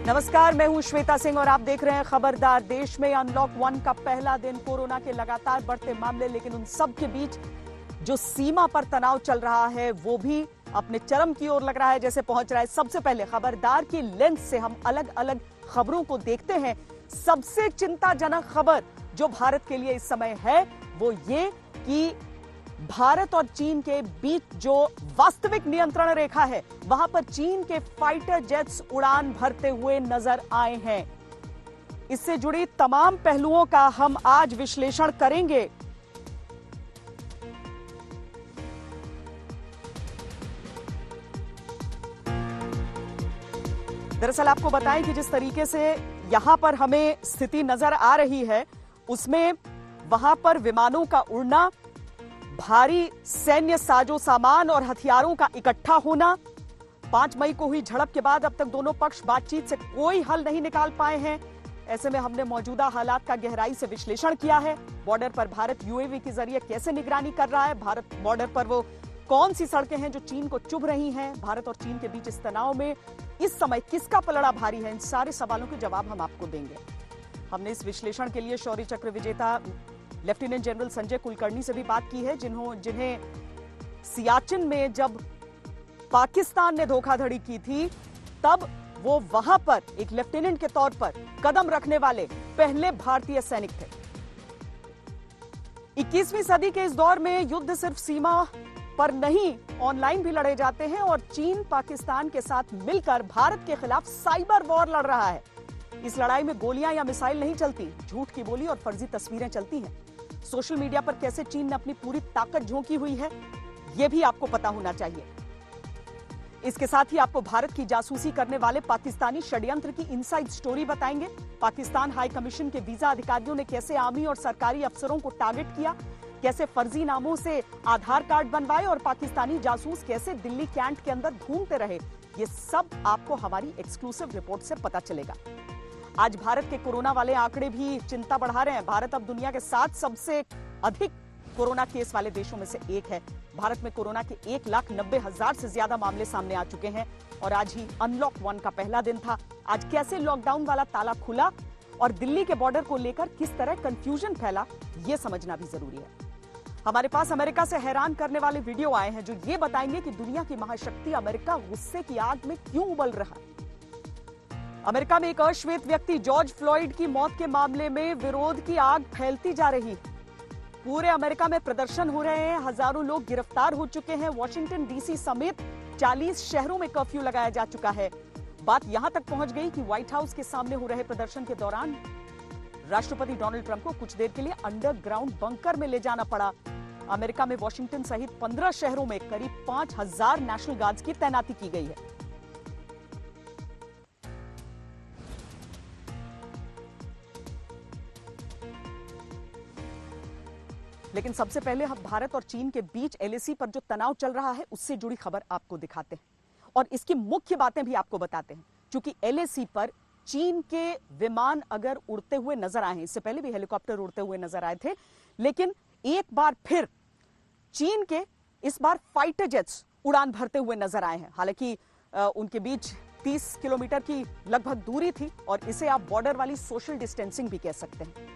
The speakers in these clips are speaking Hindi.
नमस्कार, मैं हूं श्वेता सिंह और आप देख रहे हैं खबरदार। देश में अनलॉक 1 का पहला दिन, कोरोना के लगातार बढ़ते मामले, लेकिन उन सब के बीच जो सीमा पर तनाव चल रहा है वो भी अपने चरम की ओर लग रहा है जैसे पहुंच रहा है। सबसे पहले खबरदार की लेंस से हम अलग अलग खबरों को देखते हैं। सबसे चिंताजनक खबर जो भारत के लिए इस समय है वो ये कि भारत और चीन के बीच जो वास्तविक नियंत्रण रेखा है वहां पर चीन के फाइटर जेट्स उड़ान भरते हुए नजर आए हैं। इससे जुड़ी तमाम पहलुओं का हम आज विश्लेषण करेंगे। दरअसल आपको बताएं कि जिस तरीके से यहां पर हमें स्थिति नजर आ रही है उसमें वहां पर विमानों का उड़ना, भारी सैन्य साजो सामान और हथियारों का इकट्ठा होना। 5 मई को हुई झड़प के बाद अब तक दोनों पक्ष बातचीत से कोई हल नहीं निकाल पाए हैं। ऐसे में हमने मौजूदा हालात का गहराई से विश्लेषण किया है। बॉर्डर पर भारत यूएवी के जरिए कैसे निगरानी कर रहा है, भारत बॉर्डर पर वो कौन सी सड़कें हैं जो चीन को चुभ रही हैं, भारत और चीन के बीच इस तनाव में इस समय किसका पलड़ा भारी है, इन सारे सवालों के जवाब हम आपको देंगे। हमने इस विश्लेषण के लिए शौर्य चक्र विजेता लेफ्टिनेंट जनरल संजय कुलकर्णी से भी बात की है, जिन्हें सियाचिन में जब पाकिस्तान ने धोखाधड़ी की थी तब वो वहां पर एक लेफ्टिनेंट के तौर पर कदम रखने वाले पहले भारतीय सैनिक थे। 21वीं सदी के इस दौर में युद्ध सिर्फ सीमा पर नहीं, ऑनलाइन भी लड़े जाते हैं और चीन पाकिस्तान के साथ मिलकर भारत के खिलाफ साइबर वॉर लड़ रहा है। इस लड़ाई में गोलियां या मिसाइल नहीं चलती, झूठ की बोली और फर्जी तस्वीरें चलती हैं। सोशल मीडिया पर कैसे चीन ने अपनी पूरी ताकत झोंकी हुई है यह भी आपको पता होना चाहिए। इसके साथ ही आपको भारत की जासूसी करने वाले पाकिस्तानी षड्यंत्र की इनसाइड स्टोरी बताएंगे। पाकिस्तान हाई कमीशन के वीजा अधिकारियों ने कैसे आर्मी और सरकारी अफसरों को टारगेट किया, कैसे फर्जी नामों से आधार कार्ड बनवाए और पाकिस्तानी जासूस कैसे दिल्ली कैंट के अंदर घूमते रहे, ये सब आपको हमारी एक्सक्लूसिव रिपोर्ट से पता चलेगा। आज भारत के कोरोना वाले आंकड़े भी चिंता बढ़ा रहे हैं। भारत अब दुनिया के 7 सबसे अधिक कोरोना केस वाले देशों में से एक है। भारत में कोरोना के 1,90,000 से ज्यादा मामले सामने आ चुके हैं और आज ही अनलॉक 1 का पहला दिन था। आज कैसे लॉकडाउन वाला ताला खुला और दिल्ली के बॉर्डर को लेकर किस तरह कंफ्यूजन फैला, यह समझना भी जरूरी है। हमारे पास अमेरिका से हैरान करने वाले वीडियो आए हैं जो ये बताएंगे कि दुनिया की महाशक्ति अमेरिका गुस्से की आग में क्यों उबल रहा है। अमेरिका में एक अश्वेत व्यक्ति जॉर्ज फ्लॉयड की मौत के मामले में विरोध की आग फैलती जा रही है। पूरे अमेरिका में प्रदर्शन हो रहे हैं, हजारों लोग गिरफ्तार हो चुके हैं। वॉशिंगटन डीसी समेत 40 शहरों में कर्फ्यू लगाया जा चुका है। बात यहां तक पहुंच गई कि व्हाइट हाउस के सामने हो रहे प्रदर्शन के दौरान राष्ट्रपति डोनाल्ड ट्रंप को कुछ देर के लिए अंडरग्राउंड बंकर में ले जाना पड़ा। अमेरिका में वॉशिंगटन सहित 15 शहरों में करीब 5,000 नेशनल गार्ड्स की तैनाती की गई है। लेकिन सबसे पहले हम भारत और चीन के बीच एलएसी पर जो तनाव चल रहा है उससे जुड़ी खबर आपको दिखाते हैं और इसकी मुख्य बातें भी आपको बताते हैं। क्योंकि एलएसी पर चीन के विमान अगर उड़ते हुए नजर आए हैं, इससे पहले भी हेलीकॉप्टर उड़ते हुए नजर आए थे, लेकिन एक बार फिर चीन के इस बार फाइटर जेट्स उड़ान भरते हुए नजर आए हैं। हालांकि उनके बीच 30 किलोमीटर की लगभग दूरी थी और इसे आप बॉर्डर वाली सोशल डिस्टेंसिंग भी कह सकते हैं।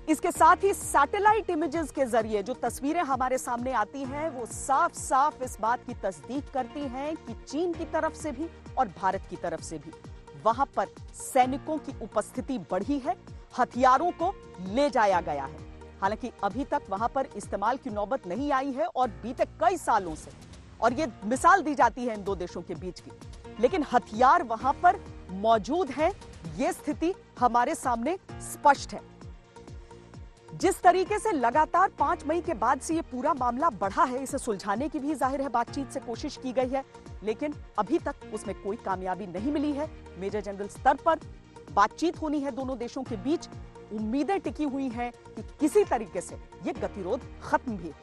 इसके साथ ही सैटेलाइट इमेजेस के जरिए जो तस्वीरें हमारे सामने आती हैं वो साफ साफ इस बात की तस्दीक करती हैं कि चीन की तरफ से भी और भारत की तरफ से भी वहां पर सैनिकों की उपस्थिति बढ़ी है, हथियारों को ले जाया गया है। हालांकि अभी तक वहां पर इस्तेमाल की नौबत नहीं आई है और बीते कई सालों से, और ये मिसाल दी जाती है इन दो देशों के बीच की, लेकिन हथियार वहां पर मौजूद है, ये स्थिति हमारे सामने स्पष्ट है। जिस तरीके से लगातार 5 मई के बाद से ये पूरा मामला बढ़ा है, इसे सुलझाने की भी जाहिर है बातचीत से कोशिश की गई है, लेकिन अभी तक उसमें कोई कामयाबी नहीं मिली है। मेजर जनरल स्तर पर बातचीत होनी है दोनों देशों के बीच, उम्मीदें टिकी हुई हैं कि किसी तरीके से ये गतिरोध खत्म भी हो।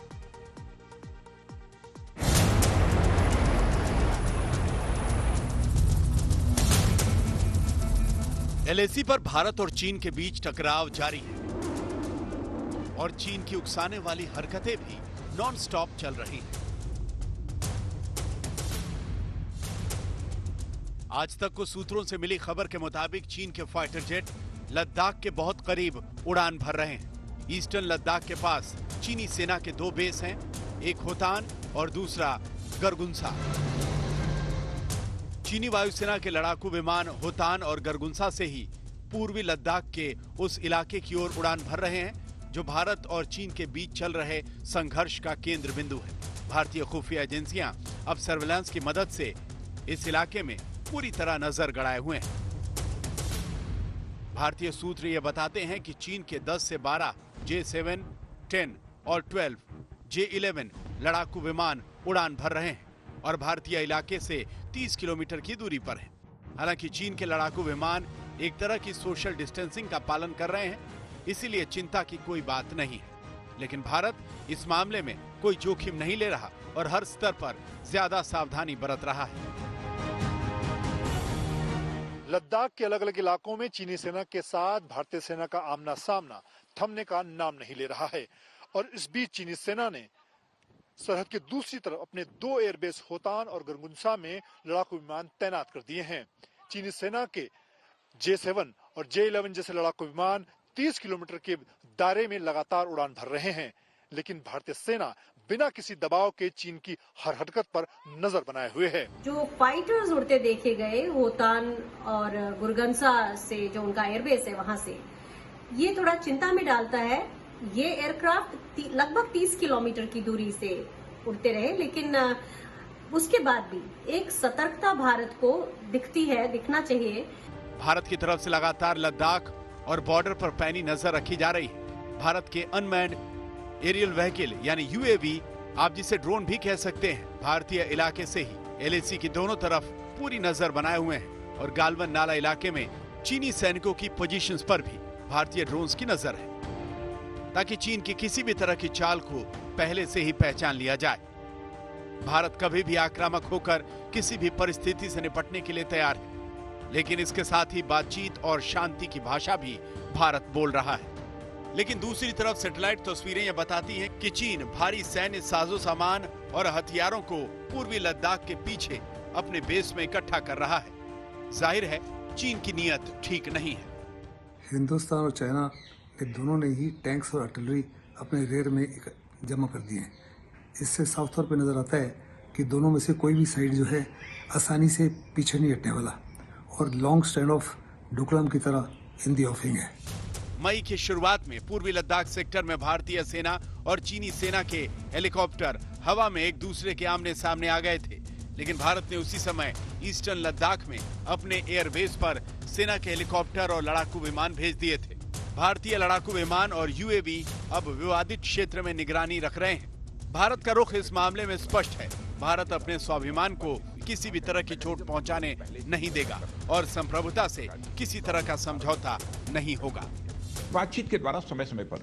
एलएसी पर भारत और चीन के बीच टकराव जारी है और चीन की उकसाने वाली हरकतें भी नॉन स्टॉप चल रही हैं। आज तक कुछ सूत्रों से मिली खबर के मुताबिक चीन के फाइटर जेट लद्दाख के बहुत करीब उड़ान भर रहे हैं। ईस्टर्न लद्दाख के पास चीनी सेना के 2 बेस हैं, एक होतान और दूसरा गरगुंसा। चीनी वायुसेना के लड़ाकू विमान होतान और गरगुंसा से ही पूर्वी लद्दाख के उस इलाके की ओर उड़ान भर रहे हैं जो भारत और चीन के बीच चल रहे संघर्ष का केंद्र बिंदु है। भारतीय खुफिया एजेंसियां अब सर्विलांस की मदद से इस इलाके में पूरी तरह नजर गड़ाए हुए हैं। भारतीय सूत्र ये बताते हैं कि चीन के 10 से 12 J-7, 10 और 12 J-11 लड़ाकू विमान उड़ान भर रहे हैं और भारतीय इलाके से 30 किलोमीटर की दूरी पर हैं। हालांकि चीन के लड़ाकू विमान एक तरह की सोशल डिस्टेंसिंग का पालन कर रहे हैं, इसीलिए चिंता की कोई बात नहीं है। लेकिन भारत इस मामले में कोई जोखिम नहीं ले रहा और हर स्तर पर ज्यादा सावधानी बरत रहा है। लद्दाख के अलग अलग इलाकों में चीनी सेना के साथ भारतीय सेना का आमना सामना थमने का नाम नहीं ले रहा है और इस बीच चीनी सेना ने सरहद के दूसरी तरफ अपने 2 एयरबेस होतान और गरगुंसा में लड़ाकू विमान तैनात कर दिए हैं। चीनी सेना के J-7 और J-11 जैसे लड़ाकू विमान 30 किलोमीटर के दायरे में लगातार उड़ान भर रहे हैं, लेकिन भारतीय सेना बिना किसी दबाव के चीन की हर हरकत पर नजर बनाए हुए है। जो फाइटर्स उड़ते देखे गए होतान और गुरगंसा से, जो उनका एयरबेस है वहां से, ये थोड़ा चिंता में डालता है। ये एयरक्राफ्ट लगभग 30 किलोमीटर की दूरी से उड़ते रहे, लेकिन उसके बाद भी एक सतर्कता भारत को दिखना चाहिए। भारत की तरफ से लगातार लद्दाख और बॉर्डर पर पैनी नजर रखी जा रही है। भारत के अनमैन्ड एरियल व्हीकल यानी UAV, आप जिसे ड्रोन भी कह सकते हैं, भारतीय इलाके से ही LAC की दोनों तरफ पूरी नजर बनाए हुए हैं और गालवन नाला इलाके में चीनी सैनिकों की पोजीशंस पर भी भारतीय ड्रोन्स की नजर है, ताकि चीन की किसी भी तरह की चाल को पहले से ही पहचान लिया जाए। भारत कभी भी आक्रामक होकर किसी भी परिस्थिति से निपटने के लिए तैयार है, लेकिन इसके साथ ही बातचीत और शांति की भाषा भी भारत बोल रहा है। लेकिन दूसरी तरफ सैटेलाइट तस्वीरें यह बताती हैं कि चीन भारी सैन्य साजो सामान और हथियारों को पूर्वी लद्दाख के पीछे अपने बेस में इकट्ठा कर रहा है। जाहिर है चीन की नीयत ठीक नहीं है। हिंदुस्तान और चाइना के दोनों ने ही टैंक्स और आर्टिलरी अपने रेयर में जमा कर दिए हैं। इससे साफ तौर पर नजर आता है कि दोनों में से कोई भी साइड जो है आसानी से पीछे नहीं हटने वाला और लॉन्ग स्टैंड ऑफ डोकलाम की तरह इन दी ऑफिंग है। मई की शुरुआत में पूर्वी लद्दाख सेक्टर में भारतीय सेना और चीनी सेना के हेलीकॉप्टर हवा में एक दूसरे के आमने सामने आ गए थे, लेकिन भारत ने उसी समय ईस्टर्न लद्दाख में अपने एयरबेस पर सेना के हेलीकॉप्टर और लड़ाकू विमान भेज दिए थे। भारतीय लड़ाकू विमान और UAV अब विवादित क्षेत्र में निगरानी रख रहे हैं। भारत का रुख इस मामले में स्पष्ट है। भारत अपने स्वाभिमान को किसी भी तरह की चोट पहुंचाने नहीं देगा और संप्रभुता से किसी तरह का समझौता नहीं होगा। बातचीत के द्वारा समय समय पर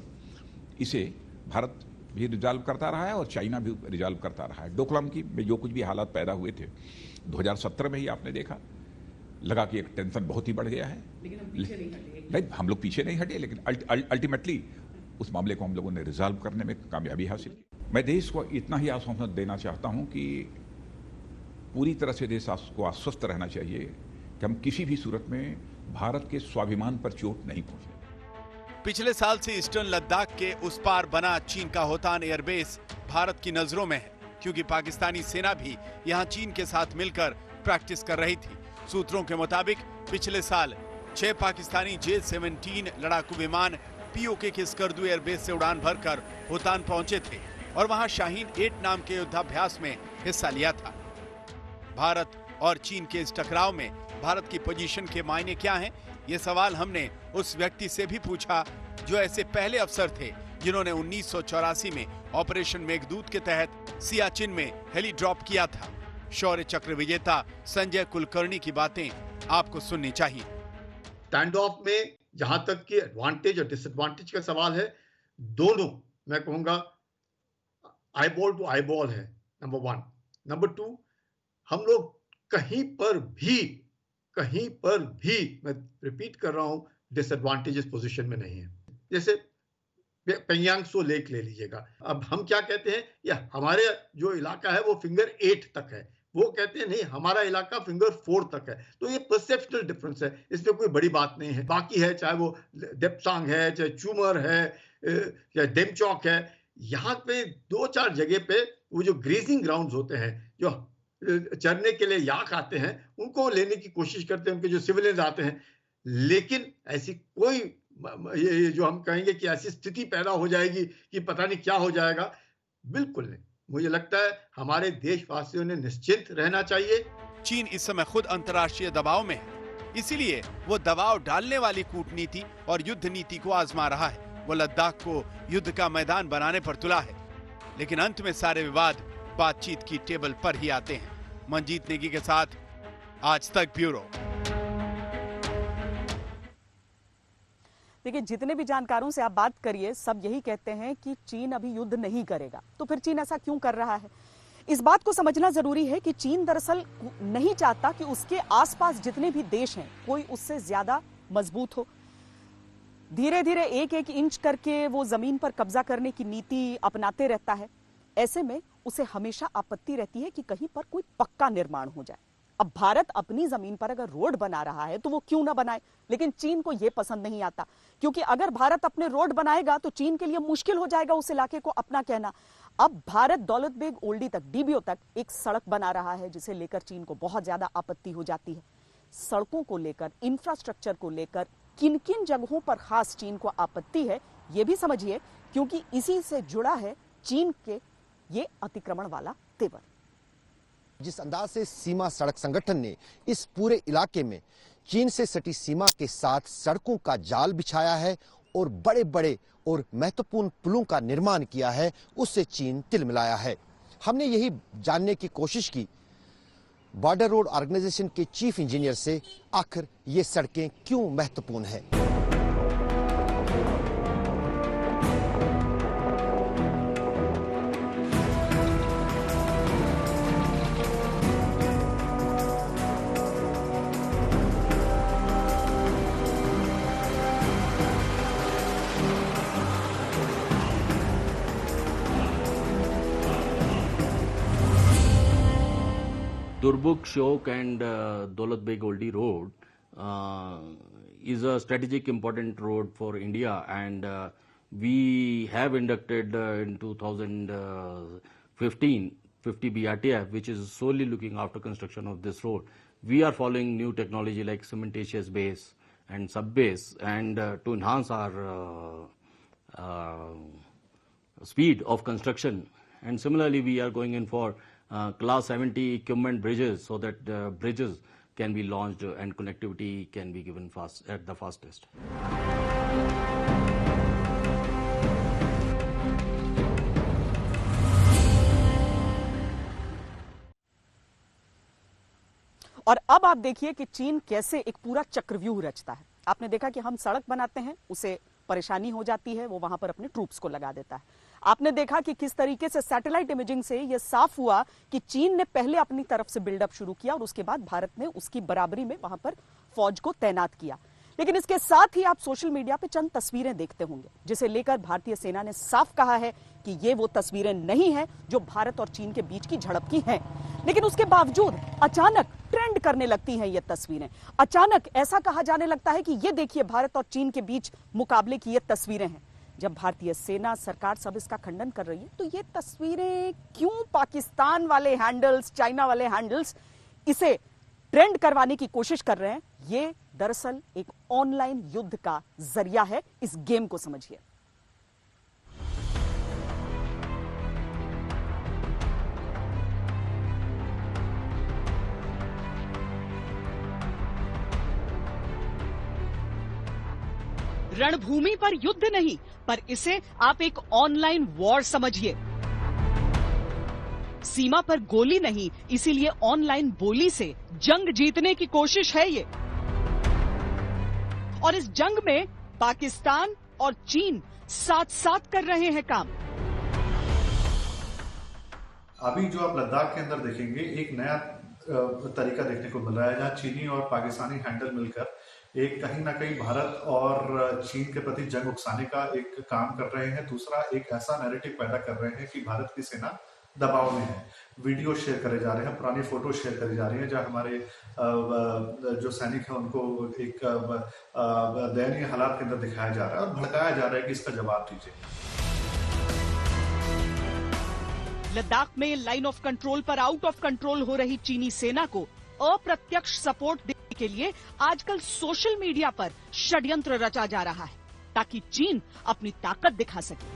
इसे भारत भी रिजॉल्व करता रहा है और चाइना भी रिजॉल्व करता रहा है। डोकलाम की में जो कुछ भी हालात पैदा हुए थे 2017 में ही आपने देखा, लगा कि एक टेंशन बहुत ही बढ़ गया है, लेकिन हम पीछे नहीं हटे। नहीं, हम लोग पीछे नहीं हटे, लेकिन अल्टीमेटली उस मामले को हम लोगों ने रिजॉल्व करने में कामयाबी हासिल की। मैं देश को इतना ही आश्वासन देना चाहता हूं कि पूरी तरह से देश को आश्वस्त रहना चाहिए कि हम किसी भी सूरत में भारत के स्वाभिमान पर चोट नहीं पहुंचे। पिछले साल से ईस्टर्न लद्दाख के उस पार बना चीन का होतान एयरबेस भारत की नजरों में है, क्योंकि पाकिस्तानी सेना भी यहां चीन के साथ मिलकर प्रैक्टिस कर रही थी। सूत्रों के मुताबिक पिछले साल 6 पाकिस्तानी J-17 लड़ाकू विमान POK के स्कर्दू एयरबेस से उड़ान भरकर होतान पहुंचे थे और वहां शाहीन 8 नाम के युद्धाभ्यास में हिस्सा लिया था। भारत और चीन के इस टकराव में भारत की पोजीशन के मायने क्या हैं? ये सवाल हमने उस व्यक्ति से भी पूछा जो ऐसे पहले अफसर थे जिन्होंने 1984 में ऑपरेशन मेघदूत के तहत सियाचिन में हेली ड्रॉप किया था। शौर्य चक्र विजेता संजय कुलकर्णी की बातें आपको सुननी चाहिए। स्टैंड ऑफ में जहां तक कि एडवांटेज और डिसएडवांटेज का सवाल है, दोनों मैं कहूंगा आईबॉल टू आईबॉल है, नंबर 1। नंबर 2, हम लोग कहीं पर भी मैं रिपीट कर रहा हूं डिसएडवांटेजेस पोजीशन में नहीं है। जैसे पेंगयांग त्सो लेक ले लीजिएगा, अब हम क्या कहते हैं, या हमारे जो इलाका है वो फिंगर 8 तक है, वो कहते हैं नहीं हमारा इलाका फिंगर 4 तक है। तो ये परसेप्शनल डिफरेंस है, इसमें कोई बड़ी बात नहीं है। बाकी है चाहे वो देपसांग है, चाहे चूमर है या डेमचौक है, यहाँ पे 2-4 जगह पे वो जो ग्रेजिंग ग्राउंड्स होते हैं, जो चरने के लिए याक आते हैं, उनको लेने की कोशिश करते हैं, उनके जो सिविलियंस आते हैं। लेकिन ऐसी कोई ये जो हम कहेंगे कि ऐसी स्थिति पैदा हो जाएगी कि पता नहीं क्या हो जाएगा, बिल्कुल नहीं। मुझे लगता है हमारे देशवासियों ने निश्चिंत रहना चाहिए। चीन इस समय खुद अंतर्राष्ट्रीय दबाव में है, इसीलिए वो दबाव डालने वाली कूटनीति और युद्ध नीति को आजमा रहा है। वो लद्दाख को युद्ध का मैदान बनाने पर तुला है, लेकिन अंत में सारे विवाद बातचीत की टेबल पर ही आते हैं। मनजीत नेगी के साथ आज तक ब्यूरो। देखिए, जितने भी जानकारों से आप बात करिए, सब यही कहते हैं कि चीन अभी युद्ध नहीं करेगा। तो फिर चीन ऐसा क्यों कर रहा है? इस बात को समझना जरूरी है कि चीन दरअसल नहीं चाहता कि उसके आसपास जितने भी देश हैं कोई उससे ज्यादा मजबूत हो। धीरे धीरे एक एक इंच करके वो जमीन पर कब्जा करने की नीति अपनाते रहता है। ऐसे में उसे हमेशा आपत्ति रहती है कि कहीं पर कोई पक्का निर्माण हो जाए। अब भारत अपनी जमीन पर अगर रोड बना रहा है तो वो क्यों ना बनाए, लेकिन चीन को यह पसंद नहीं आता, क्योंकि अगर भारत अपने रोड बनाएगा तो चीन के लिए मुश्किल हो जाएगा उस इलाके को अपना कहना। अब भारत दौलत बेग ओल्डी तक, डीबीओ तक एक सड़क बना रहा है, जिसे लेकर चीन को बहुत ज्यादा आपत्ति हो जाती है। सड़कों को लेकर, इंफ्रास्ट्रक्चर को लेकर किन किन जगहों पर खास चीन को आपत्ति है, यह भी समझिए, क्योंकि इसी से जुड़ा है चीन के ये अतिक्रमण वाला तेवर। जिस अंदाज से सीमा सड़क संगठन ने इस पूरे इलाके में चीन से सटी सीमा के साथ सड़कों का जाल बिछाया है और बड़े बड़े और महत्वपूर्ण पुलों का निर्माण किया है, उससे चीन तिलमिलाया है। हमने यही जानने की कोशिश की बॉर्डर रोड ऑर्गेनाइजेशन के चीफ इंजीनियर से, आखिर ये सड़कें क्यों महत्वपूर्ण है। Durbuk, Shok and Daulat Beg Oldi Road is a strategic important road for India, and we have inducted in 2015 50 BRTF, which is solely looking after construction of this road. We are following new technology like cementitious base and sub base, and to enhance our speed of construction. And similarly, we are going in for class 70 equipment bridges, so that bridges can be launched and connectivity can be given fast at the fastest. और अब आप देखिए कि चीन कैसे एक पूरा चक्रव्यूह रचता है। आपने देखा कि हम सड़क बनाते हैं, उसे परेशानी हो जाती है, वो वहां पर अपने ट्रूप्स को लगा देता है। आपने देखा कि किस तरीके से सैटेलाइट इमेजिंग से यह साफ हुआ कि चीन ने पहले अपनी तरफ से बिल्डअप शुरू किया और उसके बाद भारत ने उसकी बराबरी में वहां पर फौज को तैनात किया। लेकिन इसके साथ ही आप सोशल मीडिया पे चंद तस्वीरें देखते होंगे, जिसे लेकर भारतीय सेना ने साफ कहा है कि ये वो तस्वीरें नहीं हैं जो भारत और चीन के बीच की झड़प की हैं। लेकिन उसके बावजूद अचानक ट्रेंड करने लगती हैं ये तस्वीरें। अचानक ऐसा कहा जाने लगता है कि ये देखिए भारत और चीन के बीच मुकाबले की ये तस्वीरें हैं। जब भारतीय सेना, सरकार सब इसका खंडन कर रही है, तो ये तस्वीरें क्यों पाकिस्तान वाले हैंडल्स, चाइना वाले हैंडल्स इसे ट्रेंड करवाने की कोशिश कर रहे हैं? ये दरअसल एक ऑनलाइन युद्ध का जरिया है। इस गेम को समझिए। रणभूमि पर युद्ध नहीं, पर इसे आप एक ऑनलाइन वॉर समझिए। सीमा पर गोली नहीं, इसीलिए ऑनलाइन बोली से जंग जीतने की कोशिश है ये। और इस जंग में पाकिस्तान और चीन साथ साथ कर रहे हैं काम। अभी जो आप लद्दाख के अंदर देखेंगे, एक नया तरीका देखने को मिल रहा है, जहां चीनी और पाकिस्तानी हैंडल मिलकर एक कहीं ना कहीं भारत और चीन के प्रति जंग उकसाने का एक काम कर रहे हैं। दूसरा, एक ऐसा नैरेटिव पैदा कर रहे हैं कि भारत की सेना दबाव में है। वीडियो शेयर करे जा रहे हैं, पुरानी फोटो शेयर करी जा रही हैं, जहां हमारे जो सैनिक हैं उनको एक दयनीय हालात के अंदर दिखाया जा रहा है और भड़काया जा रहा है कि इसका जवाब दीजिए। लद्दाख में लाइन ऑफ कंट्रोल पर आउट ऑफ कंट्रोल हो रही चीनी सेना को अप्रत्यक्ष सपोर्ट देने के लिए आजकल सोशल मीडिया पर षड्यंत्र रचा जा रहा है ताकि चीन अपनी ताकत दिखा सके।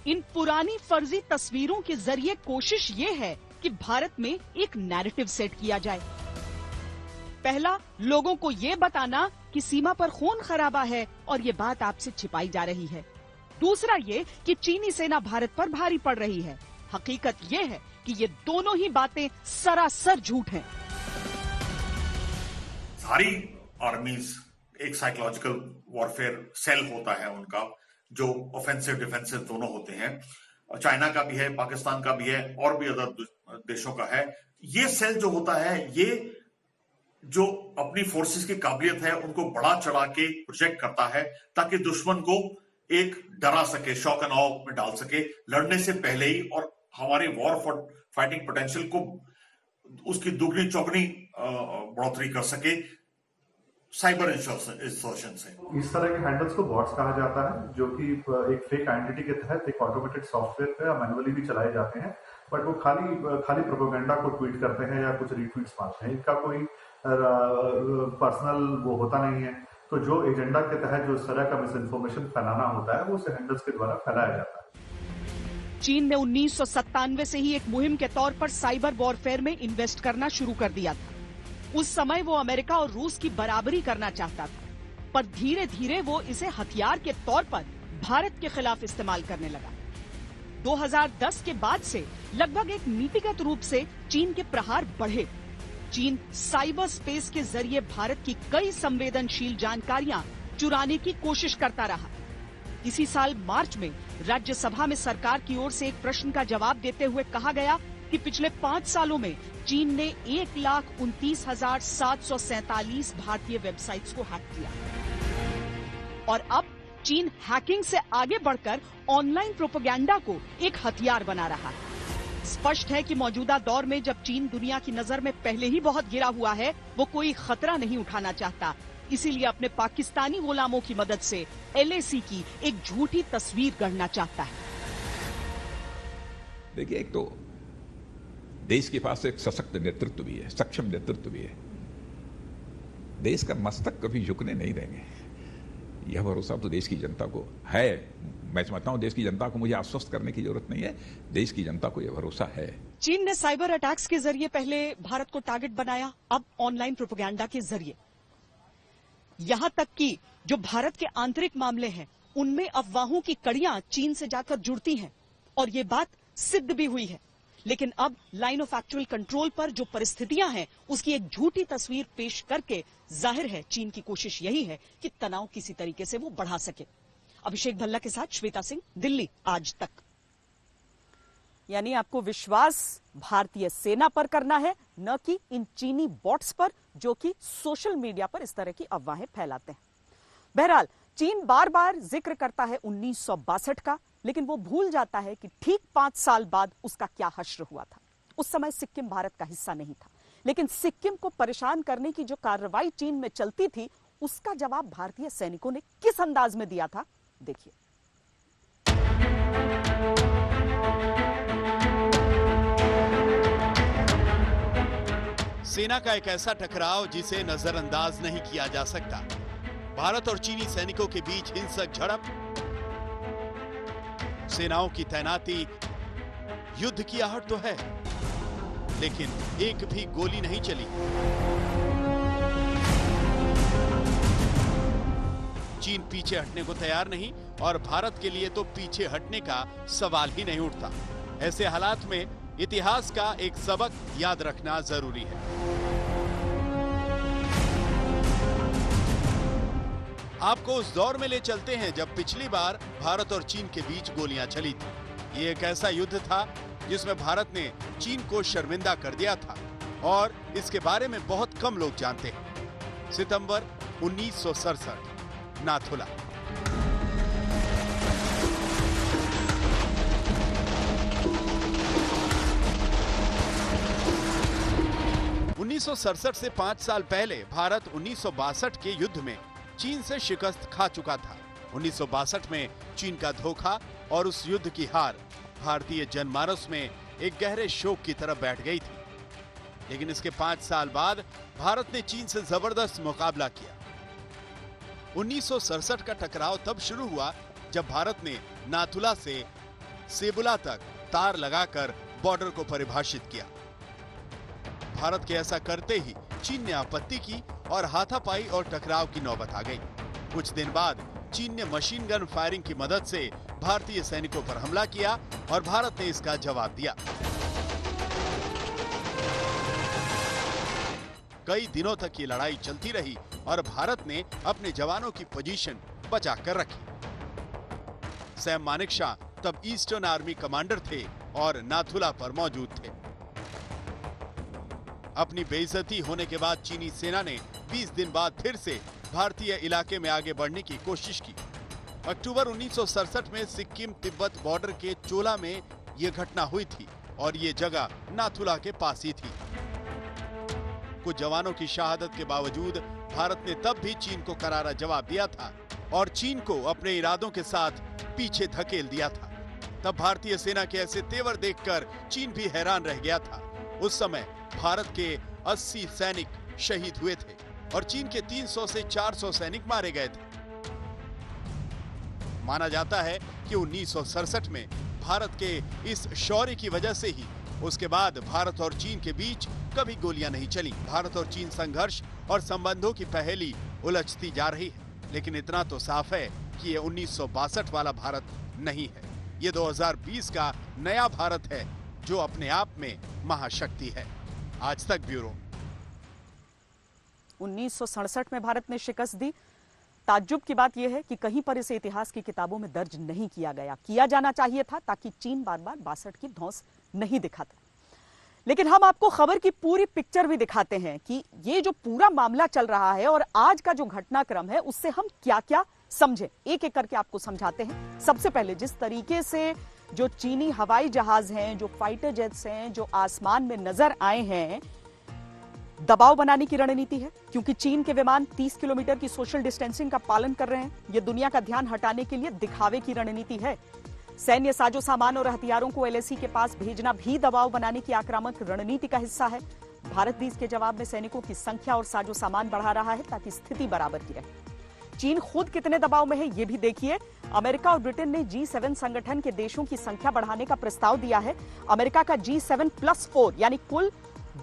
इन पुरानी फर्जी तस्वीरों के जरिए कोशिश ये है कि भारत में एक नैरेटिव सेट किया जाए। पहला, लोगों को ये बताना कि सीमा पर खून खराबा है और ये बात आपसे छिपाई जा रही है। दूसरा ये कि चीनी सेना भारत पर भारी पड़ रही है। हकीकत ये है कि ये दोनों ही बातें सरासर झूठ हैं। सारी आर्मीज एक साइकोलॉजिकल वॉरफेयर सेल होता है उनका, जो ऑफेंसिव डिफेंसिव दोनों होते हैं। चाइना का भी है, पाकिस्तान का भी है और भी अदर देशों का है। ये सेल जो होता है, ये जो अपनी फोर्सेस की काबिलियत है उनको बढ़ा चढ़ा के प्रोजेक्ट करता है ताकि दुश्मन को एक डरा सके, शॉक एंड ऑ में डाल सके लड़ने से पहले ही, और हमारे वॉर फॉर फाइटिंग पोटेंशियल को उसकी दुगनी चौगनी बढ़ोतरी कर सके साइबर इंसर्शन से। इस तरह के हैंडल्स को बॉट्स कहा जाता है, जो कि एक फेक आइडेंटिटी के तहत एक ऑटोमेटेड सॉफ्टवेयर पे या मैनुअली भी चलाए जाते हैं, बट वो खाली प्रोपेगेंडा को ट्वीट करते हैं या कुछ रीट्वीट्स मारते हैं। इनका कोई पर्सनल वो होता नहीं है। तो जो एजेंडा के तहत जो इस तरह का मिस इन्फॉर्मेशन फैलाना होता है वो उस हैंडल्स के द्वारा फैलाया जाता है। चीन ने 1997 से ही एक मुहिम के तौर पर साइबर वॉरफेयर में इन्वेस्ट करना शुरू कर दिया था। उस समय वो अमेरिका और रूस की बराबरी करना चाहता था, पर धीरे धीरे वो इसे हथियार के तौर पर भारत के खिलाफ इस्तेमाल करने लगा। 2010 के बाद से लगभग एक नीतिगत रूप से चीन के प्रहार बढ़े। चीन साइबर स्पेस के जरिए भारत की कई संवेदनशील जानकारियां चुराने की कोशिश करता रहा। इसी साल मार्च में राज्यसभा में सरकार की ओर से एक प्रश्न का जवाब देते हुए कहा गया कि पिछले 5 सालों में चीन ने 1,29,747 भारतीय वेबसाइट्स को हैक किया। और अब चीन हैकिंग से आगे बढ़कर ऑनलाइन प्रोपेगेंडा को एक हथियार बना रहा है। स्पष्ट है कि मौजूदा दौर में जब चीन दुनिया की नजर में पहले ही बहुत गिरा हुआ है, वो कोई खतरा नहीं उठाना चाहता। इसीलिए अपने पाकिस्तानी गुलामों की मदद से LAC की एक झूठी तस्वीर गढ़ना चाहता है। देखिए, एक तो देश के पास एक सशक्त नेतृत्व भी है, सक्षम नेतृत्व भी है। देश का मस्तक कभी झुकने नहीं देंगे, यह भरोसा तो देश की जनता को है। मैं समझता हूं देश की जनता को मुझे आश्वस्त करने की जरूरत नहीं है, देश की जनता को यह भरोसा है। चीन ने साइबर अटैक्स के जरिए पहले भारत को टारगेट बनाया, अब ऑनलाइन प्रोपेगेंडा के जरिए। यहां तक कि जो भारत के आंतरिक मामले हैं उनमें अफवाहों की कड़ियां चीन से जाकर जुड़ती हैं, और ये बात सिद्ध भी हुई है। लेकिन अब लाइन ऑफ एक्चुअल कंट्रोल पर जो परिस्थितियां हैं उसकी एक झूठी तस्वीर पेश करके जाहिर है चीन की कोशिश यही है कि तनाव किसी तरीके से वो बढ़ा सके। अभिषेक भल्ला के साथ श्वेता सिंह, दिल्ली आज तक। यानी आपको विश्वास भारतीय सेना पर करना है, न कि इन चीनी बॉट्स पर जो कि सोशल मीडिया पर इस तरह की अफवाहें फैलाते हैं। बहरहाल चीन बार बार जिक्र करता है 1962 का, लेकिन वो भूल जाता है कि ठीक 5 साल बाद उसका क्या हश्र हुआ था। उस समय सिक्किम भारत का हिस्सा नहीं था, लेकिन सिक्किम को परेशान करने की जो कार्रवाई चीन में चलती थी उसका जवाब भारतीय सैनिकों ने किस अंदाज में दिया था, देखिए। सेना का एक ऐसा टकराव जिसे नजरअंदाज नहीं किया जा सकता। भारत और चीनी सैनिकों के बीच हिंसक झड़प, सेनाओं की तैनाती, युद्ध की आहट तो है, लेकिन एक भी गोली नहीं चली। चीन पीछे हटने को तैयार नहीं और भारत के लिए तो पीछे हटने का सवाल ही नहीं उठता। ऐसे हालात में इतिहास का एक सबक याद रखना जरूरी है। आपको उस दौर में ले चलते हैं जब पिछली बार भारत और चीन के बीच गोलियां चली थी। ये एक ऐसा युद्ध था जिसमें भारत ने चीन को शर्मिंदा कर दिया था और इसके बारे में बहुत कम लोग जानते हैं। सितंबर 1967, नाथुला। 1967 से 5 साल पहले भारत 1962 के युद्ध में चीन से शिकस्त खा चुका था। 1962 में चीन का धोखा और उस युद्ध की हार भारतीय जनमानस में एक गहरे शोक की तरफ बैठ गई थी। लेकिन इसके 5 साल बाद भारत ने चीन से जबरदस्त मुकाबला किया। 1967 का टकराव तब शुरू हुआ जब भारत ने नाथुला से सेबुला तक तार लगाकर बॉर्डर को परिभाषित किया। भारत के ऐसा करते ही चीन ने आपत्ति की और हाथापाई और टकराव की नौबत आ गई। कुछ दिन बाद चीन ने मशीन गन फायरिंग की मदद से भारतीय सैनिकों पर हमला किया और भारत ने इसका जवाब दिया। कई दिनों तक ये लड़ाई चलती रही और भारत ने अपने जवानों की पोजीशन बचा कर रखी। सैम मानेकशॉ तब ईस्टर्न आर्मी कमांडर थे और नाथुला पर मौजूद थे। अपनी बेइज्जती होने के बाद चीनी सेना ने 20 दिन बाद फिर से भारतीय इलाके में आगे बढ़ने की कोशिश की। अक्टूबर 1967 में सिक्किम तिब्बत बॉर्डर के चोला में यह घटना हुई थी और ये जगह नाथुला के पास ही थी। कुछ जवानों की शहादत के बावजूद भारत ने तब भी चीन को करारा जवाब दिया था और चीन को अपने इरादों के साथ पीछे धकेल दिया था। तब भारतीय सेना के ऐसे तेवर देखकर चीन भी हैरान रह गया था। उस समय भारत के 80 सैनिक शहीद हुए थे और चीन के 300 से 400 सैनिक मारे गए थे। माना जाता है कि 1967 में भारत के इस शौर्य की वजह से ही उसके बाद भारत और चीन के बीच कभी गोलियां नहीं चली। भारत और चीन संघर्ष और संबंधों की पहेली उलझती जा रही है, लेकिन इतना तो साफ है कि ये 1962 वाला भारत नहीं है। ये 2020 का नया भारत है जो अपने आप में महाशक्ति है। आज तक ब्यूरो। 1967 में भारत ने शिकस्त दी। ताज्जुब की बात यह है कि कहीं पर इसे इतिहास की किताबों में दर्ज नहीं किया गया। किया जाना चाहिए था ताकि चीन बार बार 62 की धौंस नहीं दिखाता। लेकिन हम आपको खबर की पूरी पिक्चर भी दिखाते हैं कि ये जो पूरा मामला चल रहा है और आज का जो घटनाक्रम है उससे हम क्या क्या समझे, एक एक करके आपको समझाते हैं। सबसे पहले जिस तरीके से जो चीनी हवाई जहाज हैं, जो फाइटर जेट्स हैं, जो आसमान में नजर आए हैं, दबाव बनाने की रणनीति है, क्योंकि चीन के विमान 30 किलोमीटर की सोशल डिस्टेंसिंग का पालन कर रहे हैं। यह दुनिया का ध्यान हटाने के लिए दिखावे की रणनीति है। सैन्य साजो सामान और हथियारों को एलएसी के पास भेजना भी दबाव बनाने की आक्रामक रणनीति का हिस्सा है। भारत भी इसके जवाब में सैनिकों की संख्या और साजो सामान बढ़ा रहा है ताकि स्थिति बराबर की रहे। चीन खुद कितने दबाव में है ये भी देखिए। अमेरिका और ब्रिटेन ने G7 संगठन के देशों की संख्या बढ़ाने का प्रस्ताव दिया है। अमेरिका का G7+4 यानी कुल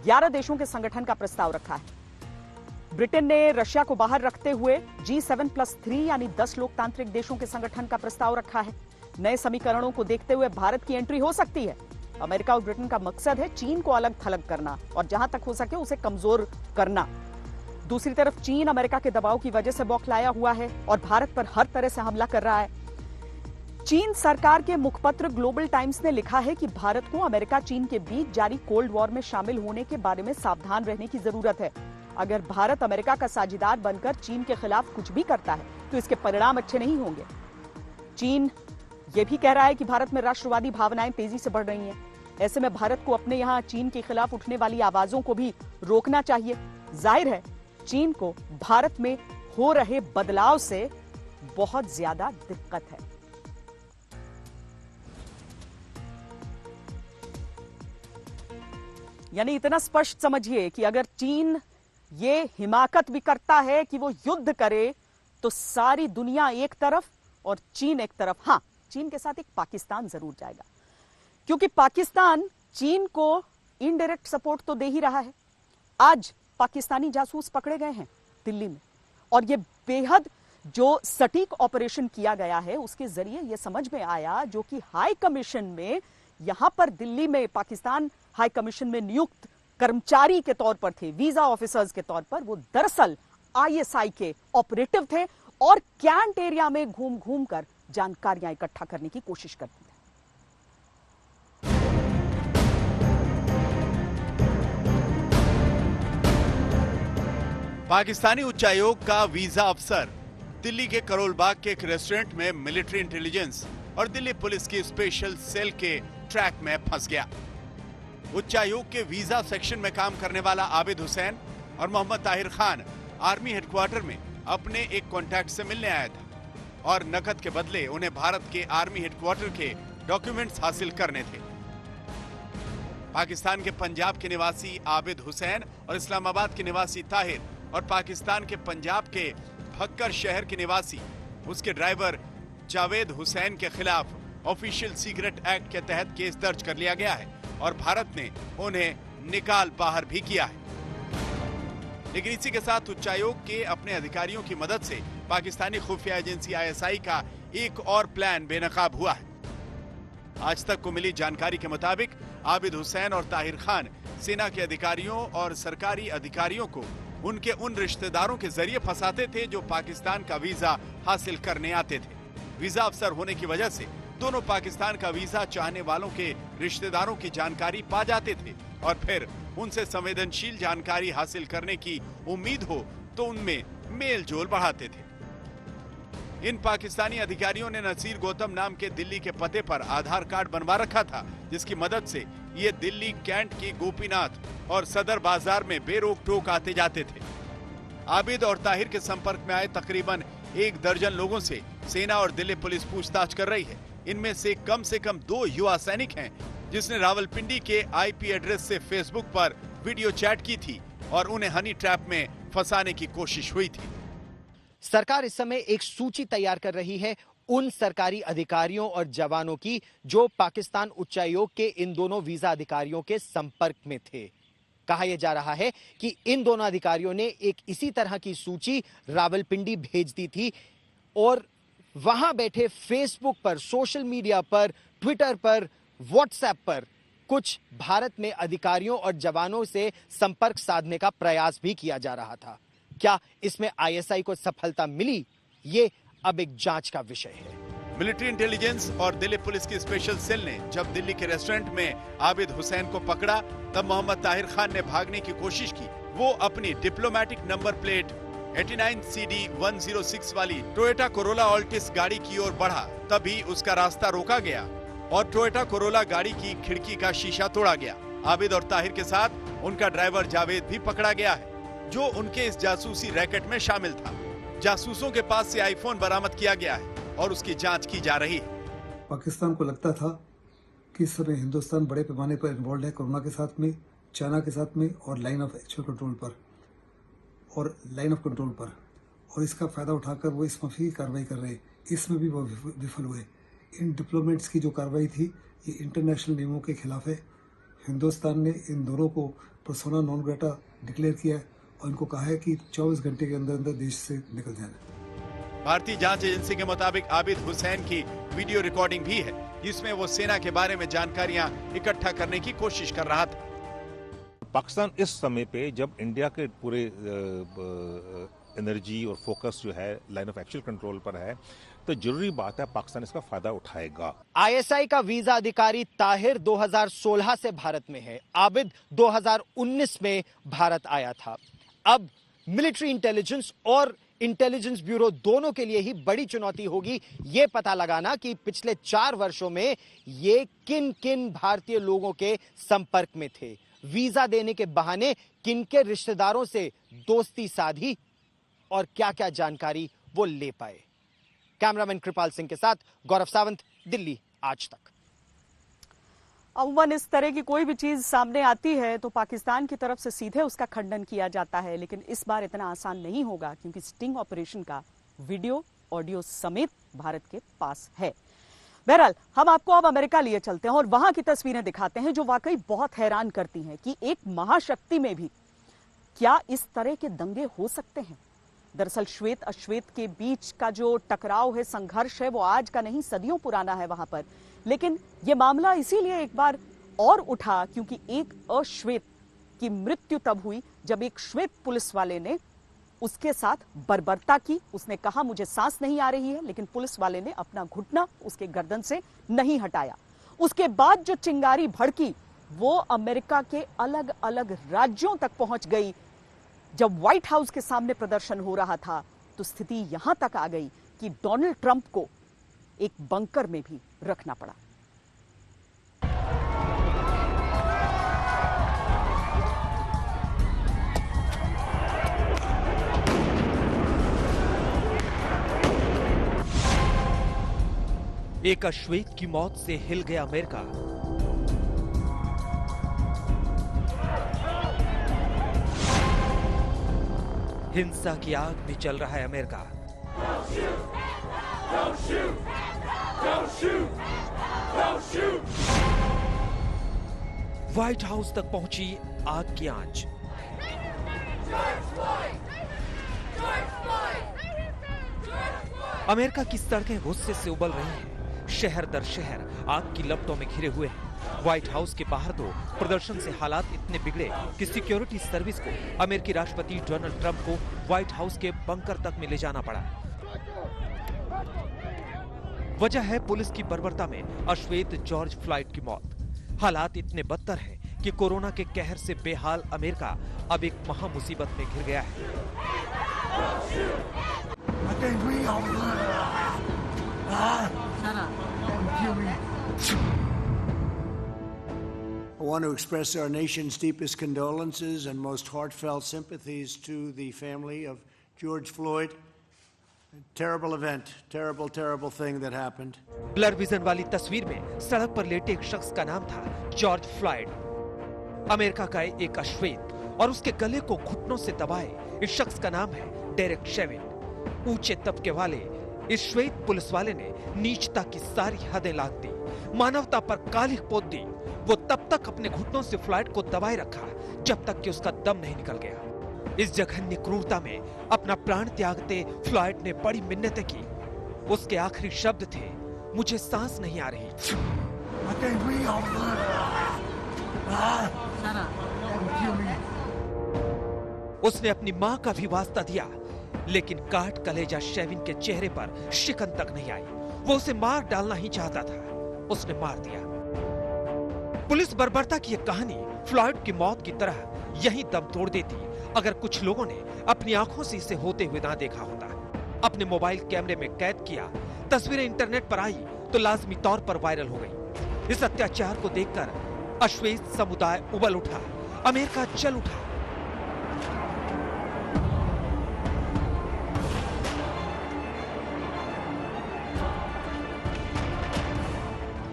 11 देशों के संगठन का प्रस्ताव रखा है। ब्रिटेन ने रशिया को बाहर रखते हुए G7+3 यानी 10 लोकतांत्रिक देशों के संगठन का प्रस्ताव रखा है। नए समीकरणों को देखते हुए भारत की एंट्री हो सकती है। अमेरिका और ब्रिटेन का मकसद है चीन को अलग थलग करना और जहां तक हो सके उसे कमजोर करना। दूसरी तरफ चीन अमेरिका के दबाव की वजह से बौखलाया हुआ है और भारत पर हर तरह से हमला कर रहा है। चीन सरकार के मुखपत्र ग्लोबल टाइम्स ने लिखा है कि भारत को अमेरिका चीन के बीच जारी कोल्ड वॉर में शामिल होने के बारे में सावधान रहने की जरूरत है। अगर भारत अमेरिका का साझेदार बनकर चीन के खिलाफ कुछ भी करता है तो इसके परिणाम अच्छे नहीं होंगे। चीन यह भी कह रहा है कि भारत में राष्ट्रवादी भावनाएं तेजी से बढ़ रही हैं। ऐसे में भारत को अपने यहां चीन के खिलाफ उठने वाली आवाजों को भी रोकना चाहिए। जाहिर है चीन को भारत में हो रहे बदलाव से बहुत ज्यादा दिक्कत है। यानी इतना स्पष्ट समझिए कि अगर चीन ये हिमाकत भी करता है कि वो युद्ध करे तो सारी दुनिया एक तरफ और चीन एक तरफ। हां, चीन के साथ एक पाकिस्तान जरूर जाएगा, क्योंकि पाकिस्तान चीन को इनडायरेक्ट सपोर्ट तो दे ही रहा है। आज पाकिस्तानी जासूस पकड़े गए हैं दिल्ली में और ये बेहद जो सटीक ऑपरेशन किया गया है उसके जरिए यह समझ में आया, जो कि हाई कमीशन में यहां पर दिल्ली में पाकिस्तान हाई कमीशन में नियुक्त कर्मचारी के तौर पर थे, वीजा ऑफिसर्स के तौर पर, वो दरअसल आईएसआई के ऑपरेटिव थे और कैंट एरिया में घूम घूम कर जानकारियां इकट्ठा करने की कोशिश करते थे। पाकिस्तानी उच्चायोग का वीजा अफसर दिल्ली के करोल बाग के एक रेस्टोरेंट में मिलिट्री इंटेलिजेंस और दिल्ली पुलिस की स्पेशल सेल के ट्रैक में फंस गया। उच्चायोग के वीजा सेक्शन में काम करने वाला आबिद हुसैन और मोहम्मद ताहिर खान आर्मी हेडक्वार्टर में अपने एक कॉन्टैक्ट से मिलने आया था और नकद के बदले उन्हें भारत के आर्मी हेडक्वार्टर के डॉक्यूमेंट्स हासिल करने थे। पाकिस्तान के पंजाब के निवासी आबिद हुसैन और इस्लामाबाद के निवासी ताहिर और पाकिस्तान के पंजाब के भक्कर शहर के निवासी उसके ड्राइवर जावेद हुसैन के खिलाफ ऑफिशियल सीक्रेट एक्ट के तहत केस दर्ज कर लिया गया है और भारत ने उन्हें निकाल बाहर भी किया है। लेकिन इसी के साथ उच्चायोग के अपने अधिकारियों की मदद से पाकिस्तानी खुफिया एजेंसी ISI का एक और प्लान बेनकाब हुआ है। आज तक को मिली जानकारी के मुताबिक आबिद हुसैन और ताहिर खान सेना के अधिकारियों और सरकारी अधिकारियों को उनके उन रिश्तेदारों के जरिए फंसाते थे जो पाकिस्तान का वीजा हासिल करने आते थे। वीजा अफसर होने की वजह से दोनों पाकिस्तान का वीजा चाहने वालों के रिश्तेदारों की जानकारी पा जाते थे और फिर उनसे संवेदनशील जानकारी हासिल करने की उम्मीद हो तो उनमें मेल जोल बढ़ाते थे। इन पाकिस्तानी अधिकारियों ने नसीर गौतम नाम के दिल्ली के पते पर आधार कार्ड बनवा रखा था, जिसकी मदद से ये दिल्ली कैंट की गोपीनाथ और सदर बाजार में बेरोक टोक आते जाते थे। आबिद और ताहिर के संपर्क में आए तकरीबन 1 दर्जन लोगों से सेना और दिल्ली पुलिस पूछताछ कर रही है। इनमें से कम 2 युवा सैनिक हैं जिसने रावलपिंडी के IP एड्रेस से फेसबुक पर वीडियो चैट की थी और उन्हें हनी ट्रैप में फंसाने की कोशिश हुई थी। सरकार इस समय एक सूची तैयार कर रही है उन सरकारी अधिकारियों और जवानों की जो पाकिस्तान उच्चायोग के इन दोनों वीजा अधिकारियों के संपर्क में थे। कहा यह जा रहा है कि इन दोनों अधिकारियों ने एक इसी तरह की सूची रावलपिंडी भेज दी थी और वहां बैठे फेसबुक पर, सोशल मीडिया पर, ट्विटर पर, व्हाट्सएप पर कुछ भारत में अधिकारियों और जवानों से संपर्क साधने का प्रयास भी किया जा रहा था। क्या इसमें ISI को सफलता मिली? ये अब एक जांच का विषय है। मिलिट्री इंटेलिजेंस और दिल्ली पुलिस की स्पेशल सेल ने जब दिल्ली के रेस्टोरेंट में आबिद हुसैन को पकड़ा तब मोहम्मद ताहिर खान ने भागने की कोशिश की। वो अपनी डिप्लोमेटिक नंबर प्लेट 89CD106 वाली टोयोटा कोरोला ऑल्टिस गाड़ी की ओर बढ़ा, तभी उसका रास्ता रोका गया और टोयोटा कोरोला गाड़ी की खिड़की का शीशा तोड़ा गया। आबिद और ताहिर के साथ उनका ड्राइवर जावेद भी पकड़ा गया है जो उनके इस जासूसी रैकेट में शामिल था। जासूसों के पास से आईफोन बरामद किया गया है और उसकी जांच की जा रही है। पाकिस्तान को लगता था कि इस समय हिंदुस्तान बड़े पैमाने पर इन्वॉल्व है कोरोना के साथ में, चाइना के साथ में और लाइन ऑफ एक्चुअल कंट्रोल पर और लाइन ऑफ कंट्रोल पर, और इसका फायदा उठाकर वो इस माफी की कार्रवाई कर रहे। इसमें भी वो विफल हुए। इन डिप्लोमेट्स की जो कार्रवाई थी ये इंटरनेशनल नियमों के खिलाफ है। हिंदुस्तान ने इन दोनों को पर्सोना नॉन ग्रेटा डिक्लेयर किया है और इनको कहा है कि 24 घंटे के अंदर अंदर देश से निकल जाना। भारतीय जांच एजेंसी के मुताबिक आबिद हुसैन की वीडियो रिकॉर्डिंग भी है जिसमें वो सेना के बारे में जानकारियां इकट्ठा करने की कोशिश कर रहा था। पाकिस्तान इस समय पे जब इंडिया के पूरे एनर्जी और फोकस जो है लाइन ऑफ एक्चुअल कंट्रोल पर है तो जरूरी बात है पाकिस्तान इसका फायदा उठाएगा। ISI का वीजा अधिकारी ताहिर 2016 से भारत में है। आबिद 2019 में भारत आया था। अब मिलिट्री इंटेलिजेंस और इंटेलिजेंस ब्यूरो दोनों के लिए ही बड़ी चुनौती होगी यह पता लगाना कि पिछले 4 वर्षों में ये किन किन भारतीय लोगों के संपर्क में थे, वीजा देने के बहाने किन के रिश्तेदारों से दोस्ती साधी और क्या क्या जानकारी वो ले पाए। कैमरामैन कृपाल सिंह के साथ गौरव सावंत, दिल्ली आज तक। अमूमन इस तरह की कोई भी चीज सामने आती है तो पाकिस्तान की तरफ से सीधे उसका खंडन किया जाता है, लेकिन इस बार इतना आसान नहीं होगा क्योंकि स्टिंग ऑपरेशन का वीडियो ऑडियो समेत भारत के पास है। बहरहाल हम आपको अब अमेरिका लिए चलते हैं और वहां की तस्वीरें दिखाते हैं जो वाकई बहुत हैरान करती हैं कि एक महाशक्ति में भी क्या इस तरह के दंगे हो सकते हैं। दरअसल श्वेत अश्वेत के बीच का जो टकराव है, संघर्ष है, वो आज का नहीं सदियों पुराना है वहां पर। लेकिन ये मामला इसीलिए एक बार और उठा क्योंकि एक अश्वेत की मृत्यु तब हुई जब एक श्वेत पुलिस वाले ने उसके साथ बर्बरता की। उसने कहा मुझे सांस नहीं आ रही है, लेकिन पुलिस वाले ने अपना घुटना उसके गर्दन से नहीं हटाया। उसके बाद जो चिंगारी भड़की वो अमेरिका के अलग अलग राज्यों तक पहुंच गई। जब व्हाइट हाउस के सामने प्रदर्शन हो रहा था तो स्थिति यहां तक आ गई कि डोनाल्ड ट्रंप को एक बंकर में भी रखना पड़ा। एक अश्वेत की मौत से हिल गया अमेरिका। हिंसा की आग में चल रहा है अमेरिका। व्हाइट हाउस तक पहुंची आग की आंच। अमेरिका की सड़कें गुस्से से उबल रही हैं। शहर दर शहर आग की लपटों में घिरे हुए हैं। व्हाइट हाउस के बाहर तो प्रदर्शन से हालात इतने बिगड़े कि सिक्योरिटी सर्विस को अमेरिकी राष्ट्रपति डोनाल्ड ट्रंप को व्हाइट हाउस के बंकर तक में ले जाना पड़ा। वजह है पुलिस की बर्बरता में अश्वेत जॉर्ज फ्लॉयड की मौत। हालात इतने बदतर हैं कि कोरोना के कहर से बेहाल अमेरिका अब एक महामुसीबत में घिर गया है। I want to express our nation's deepest condolences and most heartfelt sympathies to the family of George Floyd. A terrible event, terrible thing that happened. Blur vision वाली तस्वीर में सड़क पर लेटे एक शख्स का नाम था जॉर्ज फ्लॉयड। अमेरिका का एक अश्वेत और उसके गले को घुटनों से दबाए इस शख्स का नाम है डेरेक शेविन। ऊंचे तबके वाले इस श्वेत पुलिस वाले ने नीचता की सारी हदें लांघ दी, मानवता पर कालिख पोत दी। वो तब तक अपने घुटनों से फ्लॉयड को दबाए रखा जब तक कि उसका दम नहीं निकल गया। इस जघन्य क्रूरता में अपना प्राण त्यागते फ्लॉयड ने बड़ी मिन्नतें की। उसके आखिरी शब्द थे, मुझे सांस नहीं आ रही। उसने अपनी मां का भी वास्ता दिया, लेकिन काट कलेजा शेविन के चेहरे पर शिकन तक नहीं आई। वो उसे मार डालना ही चाहता था, उसने मार दिया। पुलिस बर्बरता की यह कहानी फ्लॉयड की मौत की तरह यहीं दम तोड़ देती अगर कुछ लोगों ने अपनी आंखों से इसे होते हुए ना देखा होता। अपने मोबाइल कैमरे में कैद किया, तस्वीरें इंटरनेट पर आई तो लाजमी तौर पर वायरल हो गई। इस अत्याचार को देखकर अश्वेत समुदाय उबल उठा, अमेरिका चल उठा।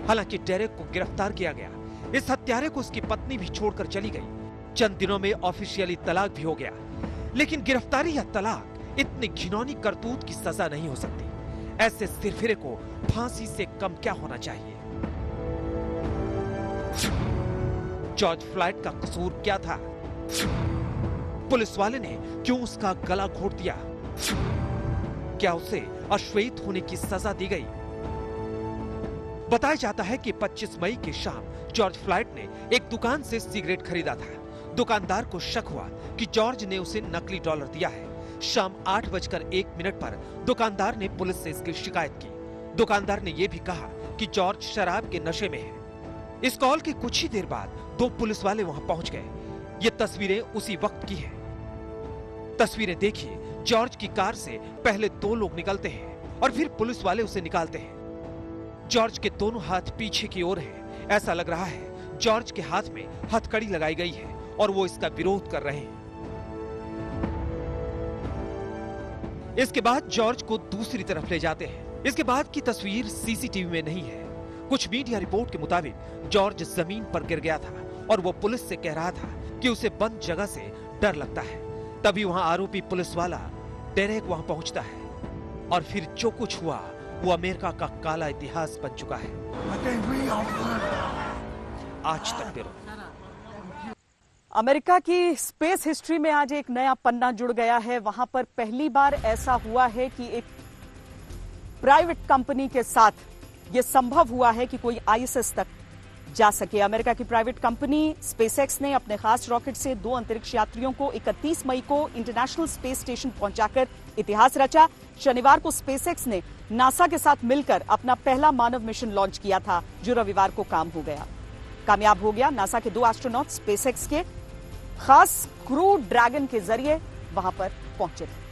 हालांकि डेरेक को गिरफ्तार किया गया। इस हत्यारे को उसकी पत्नी भी छोड़कर चली गई। चंद दिनों में ऑफिशियली तलाक भी हो गया। लेकिन गिरफ्तारी या तलाक इतनी घिनौनी करतूत की सजा नहीं हो सकती। ऐसे सिरफिरे को फांसी से कम क्या होना चाहिए? जॉर्ज फ्लॉयड का कसूर क्या था? पुलिस वाले ने क्यों उसका गला घोट दिया? क्या उसे अश्वेत होने की सजा दी गई? बताया जाता है कि 25 मई की शाम जॉर्ज फ्लॉयड ने एक दुकान से सिगरेट खरीदा था। दुकानदार को शक हुआ कि जॉर्ज ने उसे नकली डॉलर दिया है। शाम 8:01 पर दुकानदार ने पुलिस से इसकी शिकायत की। दुकानदार ने यह भी कहा कि जॉर्ज शराब के नशे में है। इस कॉल के कुछ ही देर बाद 2 पुलिस वाले वहां पहुंच गए। ये तस्वीरें उसी वक्त की हैं। तस्वीरें देखिए, जॉर्ज की कार से पहले 2 लोग निकलते हैं और फिर पुलिस वाले उसे निकालते हैं। जॉर्ज के दोनों हाथ पीछे की ओर हैं। ऐसा लग रहा है जॉर्ज के हाथ में हथकड़ी लगाई गई है और वो इसका विरोध कर रहे हैं। इसके बाद जॉर्ज को दूसरी तरफ ले जाते हैं। इसके बाद की तस्वीर सीसीटीवी में नहीं है। कुछ मीडिया रिपोर्ट के मुताबिक जॉर्ज जमीन पर गिर गया था और वो पुलिस से कह रहा था कि उसे बंद जगह से डर लगता है। तभी वहां आरोपी पुलिस वाला डेरेक वहां पहुंचता है और फिर जो कुछ हुआ वो अमेरिका का काला इतिहास बन चुका है। आज तक ब्यूरो। अमेरिका की स्पेस हिस्ट्री में आज एक नया पन्ना जुड़ गया है। वहां पर पहली बार ऐसा हुआ है कि एक प्राइवेट कंपनी के साथ यह संभव हुआ है कि कोई आईएसएस तक जा सके। अमेरिका की प्राइवेट कंपनी स्पेसएक्स ने अपने खास रॉकेट से 2 अंतरिक्ष यात्रियों को 31 मई को इंटरनेशनल स्पेस स्टेशन पहुंचाकर इतिहास रचा। शनिवार को स्पेसएक्स ने नासा के साथ मिलकर अपना पहला मानव मिशन लॉन्च किया था, जो रविवार को कामयाब हो गया। नासा के 2 एस्ट्रोनॉट स्पेसएक्स के खास क्रू ड्रैगन के जरिए वहां पर पहुंचे थे।